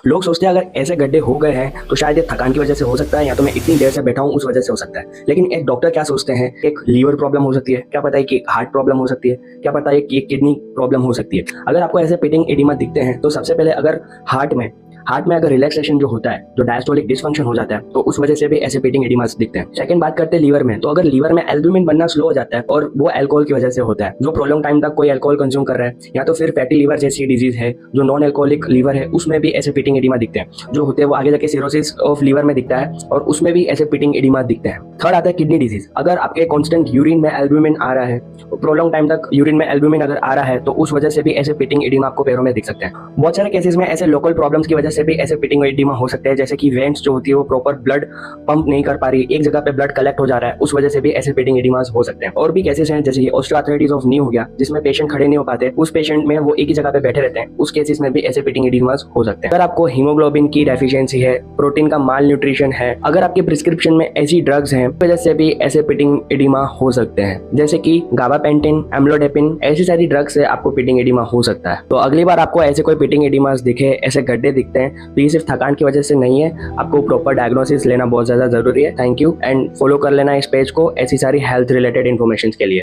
लोग सोचते हैं अगर ऐसे गड्ढे हो गए हैं तो शायद ये थकान की वजह से हो सकता है, या तो मैं इतनी देर से बैठा हूँ उस वजह से हो सकता है। लेकिन एक डॉक्टर क्या सोचते हैं, एक लीवर प्रॉब्लम हो सकती है, क्या पता है कि हार्ट प्रॉब्लम हो सकती है, क्या पता है कि किडनी प्रॉब्लम हो सकती है। अगर आपको ऐसे पेटिंग एडिमा दिखते हैं तो सबसे पहले अगर हार्ट में अगर रिलैक्सेशन जो होता है, जो डायस्टोलिक डिसफंक्शन हो जाता है, तो उस वजह से भी ऐसे पेटिंग एडिमास दिखते हैं। सेकंड बात करते हैं लीवर में, तो अगर लीवर में एल्ब्यूमिन बनना स्लो हो जाता है और वो अल्कोहल की वजह से होता है, जो प्रोलॉन्ग टाइम तक कोई अल्कोहल कंज्यूम कर रहा है, या तो फिर फैटी लीवर जैसी डिजीज है, जो नॉन अल्कोहलिक लीवर है, उसमें भी ऐसे पेटिंग एडिमा दिखते हैं। जो होते हैं वो आगे जाके सिरोसिस ऑफ लीवर में दिखता है और उसमें भी ऐसे पेटिंग एडिमा दिखते हैं। थर्ड आता है किडनी डिजीज। अगर आपके कॉन्स्टेंट यूरिन में एल्ब्यूमिन आ रहा है, प्रोलॉन्ग टाइम तक यूरिन में एल्ब्यूमिन अगर आ रहा है, तो उस वजह से भी ऐसे पेटिंग एडिमा आपको पैरों में दिख सकते हैं। बहुत सारे केसेस में ऐसे लोकल प्रॉब्लम्स की वजह से भी ऐसे पेटिंग एडिमा हो सकते हैं, जैसे कि वेंस जो होती है वो प्रॉपर ब्लड पंप नहीं कर पा रही, एक जगह पे ब्लड कलेक्ट हो जा रहा है, उस वजह से भी ऐसे पेटिंग एडिमास हो सकते हैं। और भी केसेस हैं जैसे ऑस्टियोआर्थराइटिस ऑफ नी हो गया, जिसमें पेशेंट खड़े नहीं हो पाते, उस पेशेंट में वो एक ही जगह पे बैठे रहते हैं, उस केसेस में भी ऐसे पेटिंग एडिमास हो सकते हैं। अगर आपको हीमोग्लोबिन की डेफिशिएंसी है, प्रोटीन का माल न्यूट्रिशन है, अगर आपके प्रिस्क्रिप्शन में ऐसी ड्रग्स हैं, वजह से भी ऐसे पेटिंग एडिमा हो सकते हैं, जैसे कि गाबापेंटिन, एम्लोडेपिन, ऐसी सारी ड्रग्स से आपको पेटिंग एडिमा हो सकता है। तो अगली बार आपको ऐसे कोई पेटिंग एडिमास दिखे, ऐसे गड्ढे दिखते हैं, तो ये सिर्फ थकान की वजह से नहीं है, आपको प्रॉपर डायग्नोसिस लेना बहुत ज्यादा जरूरी है। थैंक यू एंड फॉलो कर लेना इस पेज को ऐसी सारी हेल्थ रिलेटेड इन्फॉर्मेशन के लिए।